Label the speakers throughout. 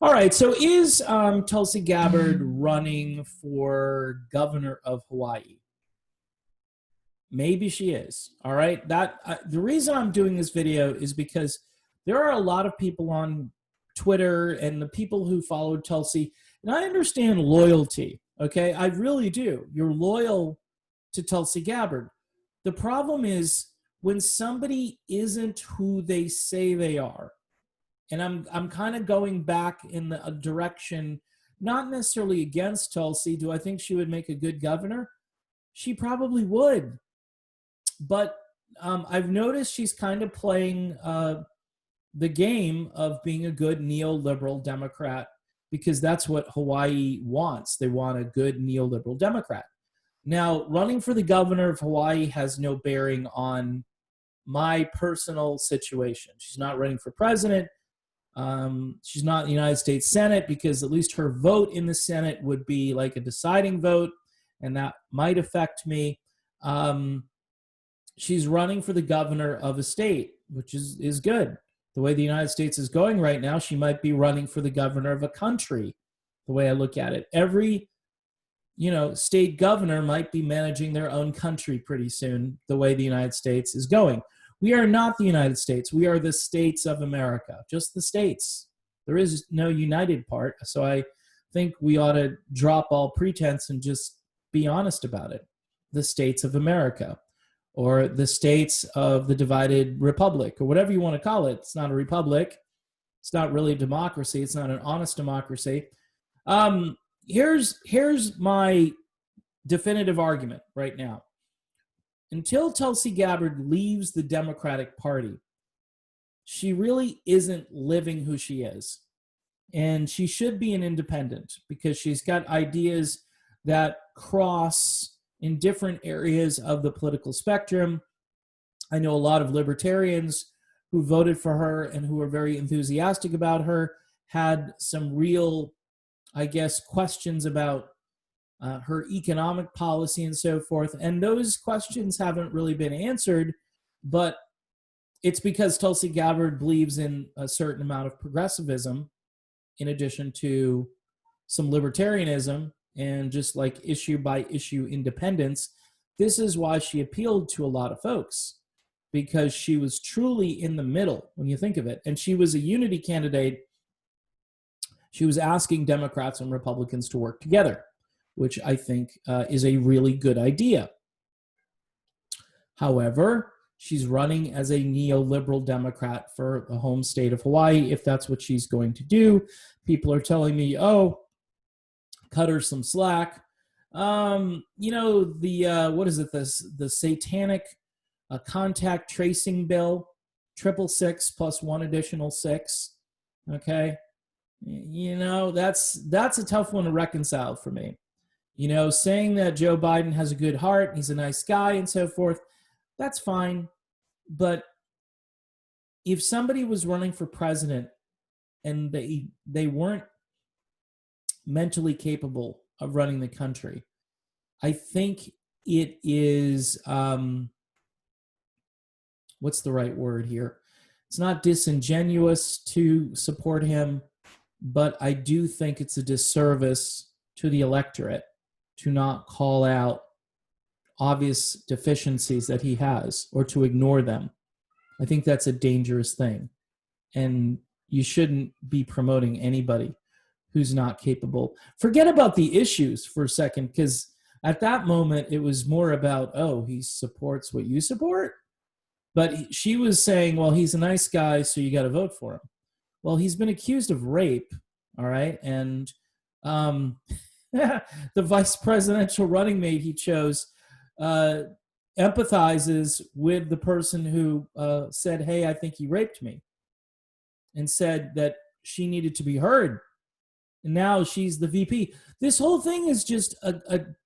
Speaker 1: All right. So is Tulsi Gabbard running for governor of Hawaii? Maybe she is. All right. The reason I'm doing this video is because there are a lot of people on Twitter and the people who followed Tulsi, and I understand loyalty. Okay, I really do. You're loyal to Tulsi Gabbard. The problem is when somebody isn't who they say they are. And I'm kind of going back in a direction, not necessarily against Tulsi. Do I think she would make a good governor? She probably would. But I've noticed she's kind of playing the game of being a good neoliberal Democrat, because that's what Hawaii wants. They want a good neoliberal Democrat. Now, running for the governor of Hawaii has no bearing on my personal situation. She's not running for president. She's not in the United States Senate, because at least her vote in the Senate would be like a deciding vote, and that might affect me. She's running for the governor of a state, which is good. The way the United States is going right now, she might be running for the governor of a country, the way I look at it. Every, state governor might be managing their own country pretty soon, the way the United States is going. We are not the United States. We are the states of America, just the states. There is no united part, so I think we ought to drop all pretense and just be honest about it. The states of America, or the states of the divided republic, or whatever you want to call it. It's not a republic. It's not really a democracy. It's not an honest democracy. Here's my definitive argument right now. Until Tulsi Gabbard leaves the Democratic Party, she really isn't living who she is. And she should be an independent, because she's got ideas that cross in different areas of the political spectrum. I know a lot of libertarians who voted for her and who were very enthusiastic about her had some real, questions about her economic policy and so forth. And those questions haven't really been answered, but it's because Tulsi Gabbard believes in a certain amount of progressivism in addition to some libertarianism and just like issue by issue independence. This is why she appealed to a lot of folks, because she was truly in the middle when you think of it. And she was a unity candidate. She was asking Democrats and Republicans to work together, which I think is a really good idea. However, she's running as a neoliberal Democrat for the home state of Hawaii, if that's what she's going to do. People are telling me, cut her some slack. What is it? The satanic contact tracing bill, 666 plus one additional 6. Okay. That's a tough one to reconcile for me. Saying that Joe Biden has a good heart, he's a nice guy and so forth, that's fine. But if somebody was running for president and they weren't mentally capable of running the country, I think it is, what's the right word here? It's not disingenuous to support him, but I do think it's a disservice to the electorate to not call out obvious deficiencies that he has or to ignore them. I think that's a dangerous thing. And you shouldn't be promoting anybody who's not capable. Forget about the issues for a second, because at that moment it was more about, he supports what you support. But she was saying, well, he's a nice guy, so you got to vote for him. Well, he's been accused of rape, all right? And the vice presidential running mate he chose empathizes with the person who said, hey, I think he raped me, and said that she needed to be heard. And now she's the VP. This whole thing is just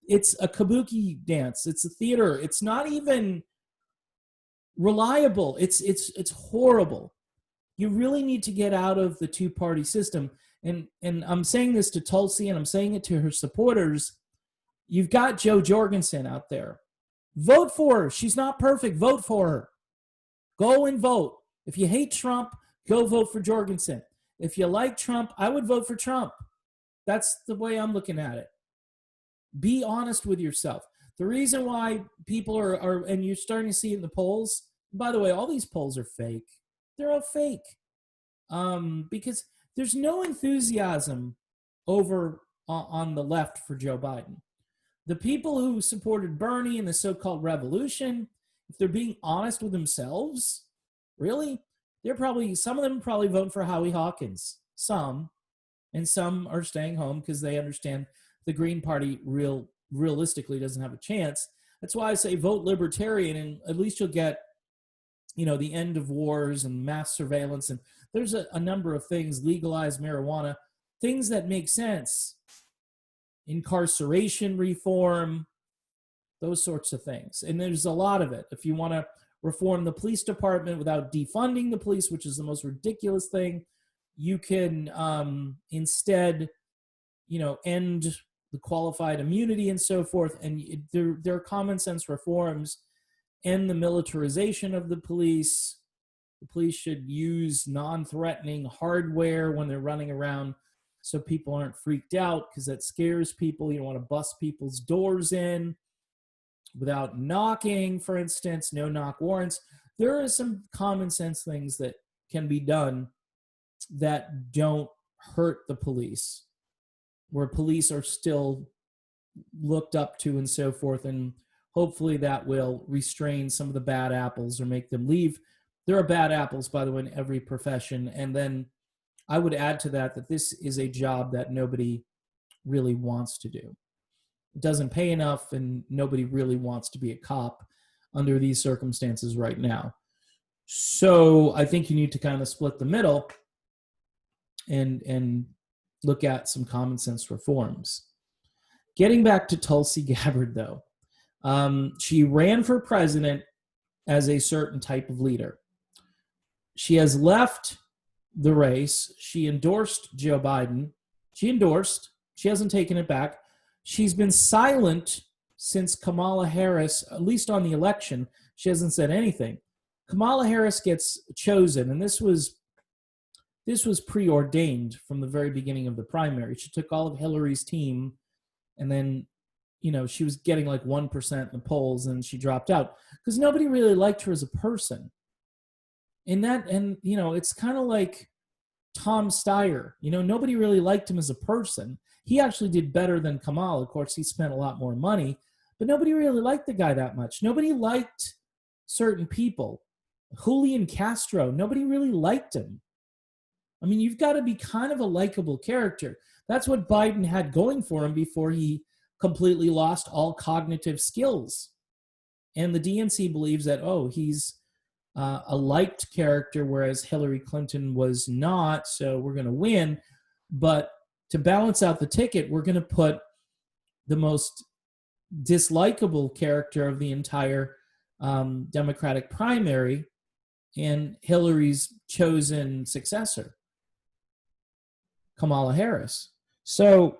Speaker 1: it's a kabuki dance. It's a theater. It's not even reliable. It's horrible. You really need to get out of the two-party system. And I'm saying this to Tulsi, and I'm saying it to her supporters. You've got Jo Jorgensen out there. Vote for her. She's not perfect. Vote for her. Go and vote. If you hate Trump, go vote for Jorgensen. If you like Trump, I would vote for Trump. That's the way I'm looking at it. Be honest with yourself. The reason why people are and you're starting to see it in the polls, by the way, all these polls are fake. They're all fake. Because there's no enthusiasm over on the left for Joe Biden. The people who supported Bernie and the so-called revolution, if they're being honest with themselves, really, some of them probably vote for Howie Hawkins. Some, and some are staying home because they understand the Green Party realistically doesn't have a chance. That's why I say vote Libertarian, and at least you'll get, the end of wars and mass surveillance. And there's a number of things, legalize marijuana, things that make sense. Incarceration reform, those sorts of things. And there's a lot of it. If you want to reform the police department without defunding the police, which is the most ridiculous thing, you can instead, end the qualified immunity and so forth. And there are common sense reforms. End the militarization of the police. The police should use non-threatening hardware when they're running around so people aren't freaked out, because that scares people. You don't want to bust people's doors in without knocking, for instance, no knock warrants. There are some common sense things that can be done that don't hurt the police, where police are still looked up to and so forth, and hopefully that will restrain some of the bad apples or make them leave. There are bad apples, by the way, in every profession. And then I would add to that this is a job that nobody really wants to do. It doesn't pay enough, and nobody really wants to be a cop under these circumstances right now. So I think you need to kind of split the middle and look at some common sense reforms. Getting back to Tulsi Gabbard, though, she ran for president as a certain type of leader. She has left the race. She endorsed Joe Biden. She hasn't taken it back. She's been silent since Kamala Harris, at least on the election. She hasn't said anything. Kamala Harris gets chosen, and this was preordained from the very beginning of the primary. She took all of Hillary's team, and then, she was getting like 1% in the polls, and she dropped out because nobody really liked her as a person. And it's kind of like Tom Steyer. Nobody really liked him as a person. He actually did better than Kamala. Of course, he spent a lot more money, but nobody really liked the guy that much. Nobody liked certain people. Julian Castro, nobody really liked him. I mean, you've got to be kind of a likable character. That's what Biden had going for him before he completely lost all cognitive skills. And the DNC believes that, he's a liked character, whereas Hillary Clinton was not, so we're going to win. But to balance out the ticket, we're going to put the most dislikable character of the entire Democratic primary and Hillary's chosen successor, Kamala Harris. So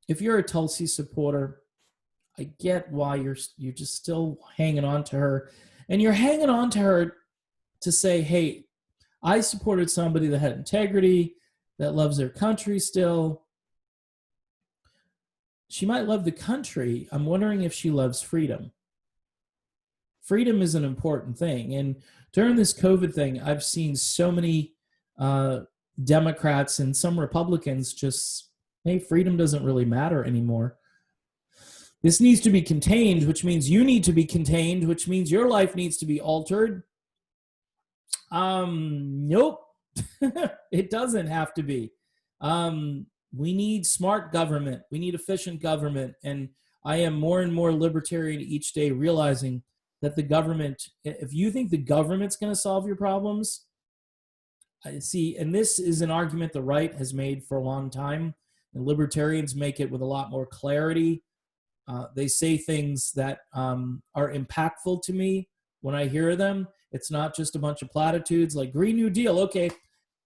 Speaker 1: if you're a Tulsi supporter, I get why you're just still hanging on to her. And you're hanging on to her to say, hey, I supported somebody that had integrity, that loves their country still. She might love the country. I'm wondering if she loves freedom. Freedom is an important thing. And during this COVID thing, I've seen so many Democrats and some Republicans just, hey, freedom doesn't really matter anymore. This needs to be contained, which means you need to be contained, which means your life needs to be altered. Nope. It doesn't have to be. We need smart government. We need efficient government. And I am more and more libertarian each day, realizing that the government, if you think the government's going to solve your problems, I see, and this is an argument the right has made for a long time, and libertarians make it with a lot more clarity. They say things that are impactful to me when I hear them. It's not just a bunch of platitudes like Green New Deal. Okay,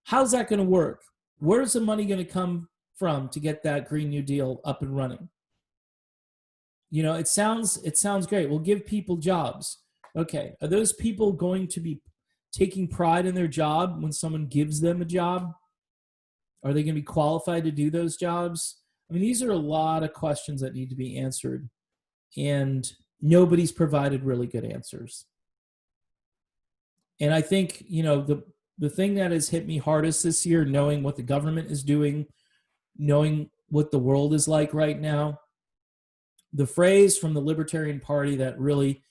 Speaker 1: how's that going to work? Where's the money going to come from to get that Green New Deal up and running? It sounds great. We'll give people jobs. Okay, are those people going to be taking pride in their job when someone gives them a job? Are they going to be qualified to do those jobs? I mean, these are a lot of questions that need to be answered, and nobody's provided really good answers. And I think, the thing that has hit me hardest this year, knowing what the government is doing, knowing what the world is like right now, the phrase from the Libertarian Party that really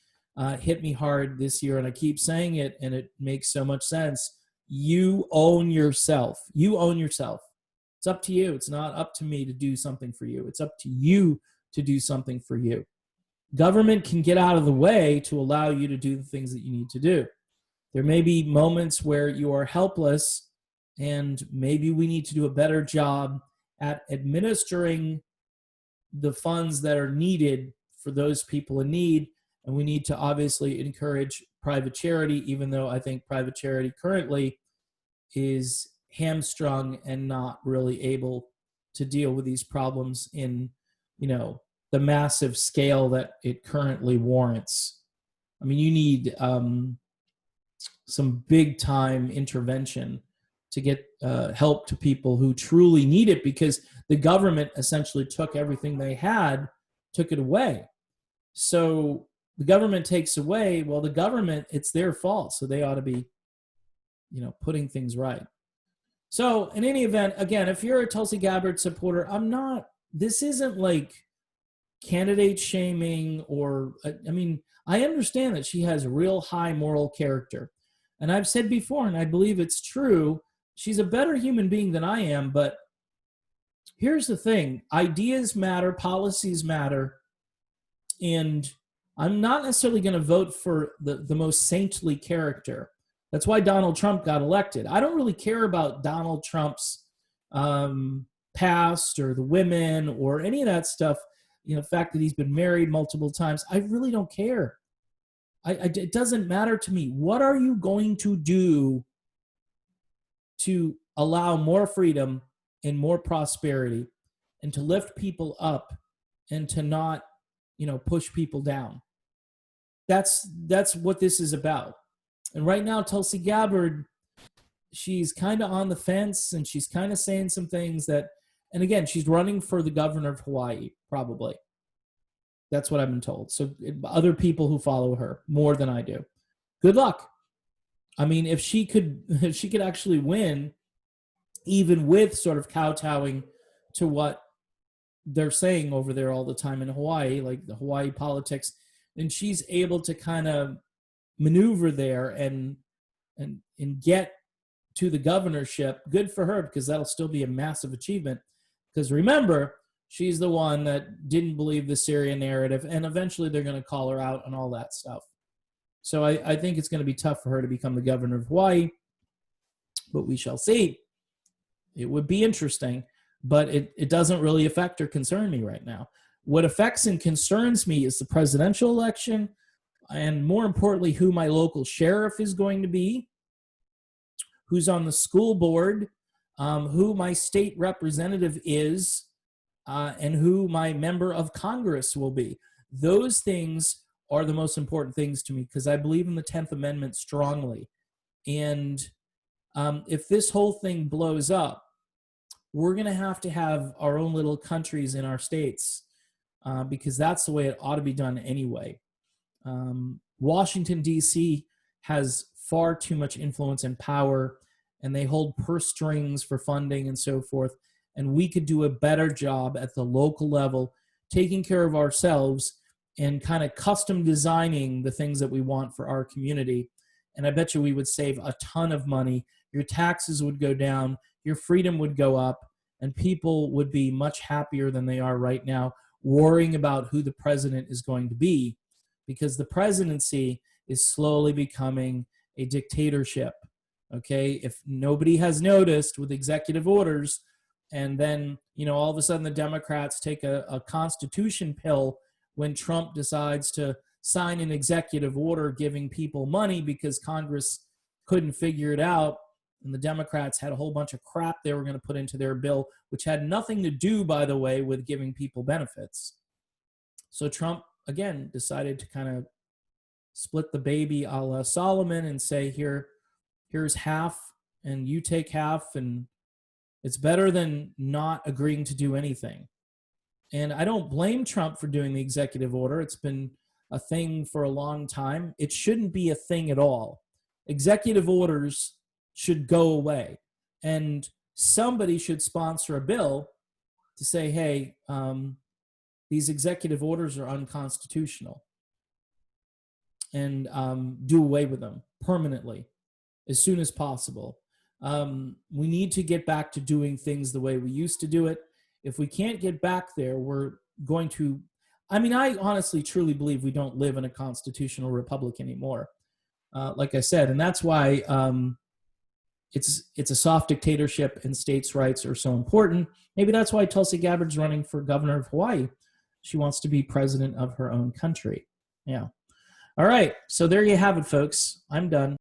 Speaker 1: hit me hard this year, and I keep saying it, and it makes so much sense. You own yourself. You own yourself. It's up to you. It's not up to me to do something for you. It's up to you to do something for you. Government can get out of the way to allow you to do the things that you need to do. There may be moments where you are helpless, and maybe we need to do a better job at administering the funds that are needed for those people in need. And we need to obviously encourage private charity, even though I think private charity currently is hamstrung and not really able to deal with these problems in, the massive scale that it currently warrants. I mean, you need some big time intervention to get help to people who truly need it, because the government essentially took everything they had, took it away. So the government takes away, well, the government, it's their fault. So they ought to be, putting things right. So in any event, again, if you're a Tulsi Gabbard supporter, this isn't like candidate shaming I understand that she has real high moral character. And I've said before, and I believe it's true, she's a better human being than I am. But here's the thing. Ideas matter, policies matter. And I'm not necessarily going to vote for the most saintly character. That's why Donald Trump got elected. I don't really care about Donald Trump's past or the women or any of that stuff. The fact that he's been married multiple times, I really don't care. It doesn't matter to me. What are you going to do to allow more freedom and more prosperity, and to lift people up and to not, push people down? That's what this is about. And right now, Tulsi Gabbard, she's kind of on the fence, and she's kind of saying some things that, and again, she's running for the governor of Hawaii, probably. That's what I've been told. So other people who follow her more than I do. Good luck. I mean, if she could actually win, even with sort of kowtowing to what they're saying over there all the time in Hawaii, like the Hawaii politics, and she's able to kind of maneuver there and get to the governorship, good for her, because that'll still be a massive achievement. Because remember, she's the one that didn't believe the Syria narrative, and eventually they're going to call her out on all that stuff. So I think it's going to be tough for her to become the governor of Hawaii, but we shall see. It would be interesting, but it doesn't really affect or concern me right now. What affects and concerns me is the presidential election, and more importantly, who my local sheriff is going to be, who's on the school board, who my state representative is, and who my member of Congress will be. Those things are the most important things to me, because I believe in the 10th Amendment strongly. And if this whole thing blows up, we're going to have our own little countries in our states, because that's the way it ought to be done anyway. Washington, D.C. has far too much influence and power, and they hold purse strings for funding and so forth. And we could do a better job at the local level, taking care of ourselves and kind of custom designing the things that we want for our community. And I bet you we would save a ton of money. Your taxes would go down, your freedom would go up, and people would be much happier than they are right now, worrying about who the president is going to be, because the presidency is slowly becoming a dictatorship. Okay, if nobody has noticed, with executive orders, and then, all of a sudden the Democrats take a constitution pill when Trump decides to sign an executive order giving people money because Congress couldn't figure it out, and the Democrats had a whole bunch of crap they were going to put into their bill, which had nothing to do, by the way, with giving people benefits. So Trump, again, decided to kind of split the baby a la Solomon and say, here, here's half and you take half, and it's better than not agreeing to do anything. And I don't blame Trump for doing the executive order. It's been a thing for a long time. It shouldn't be a thing at all. Executive orders should go away. And somebody should sponsor a bill to say, hey, these executive orders are unconstitutional, and do away with them permanently as soon as possible. We need to get back to doing things the way we used to do it. If we can't get back there, we're going to, I honestly truly believe we don't live in a constitutional republic anymore. Like I said, and that's why it's a soft dictatorship and states' rights are so important. Maybe that's why Tulsi Gabbard's running for governor of Hawaii. She wants to be president of her own country. Yeah. All right. So there you have it, folks. I'm done.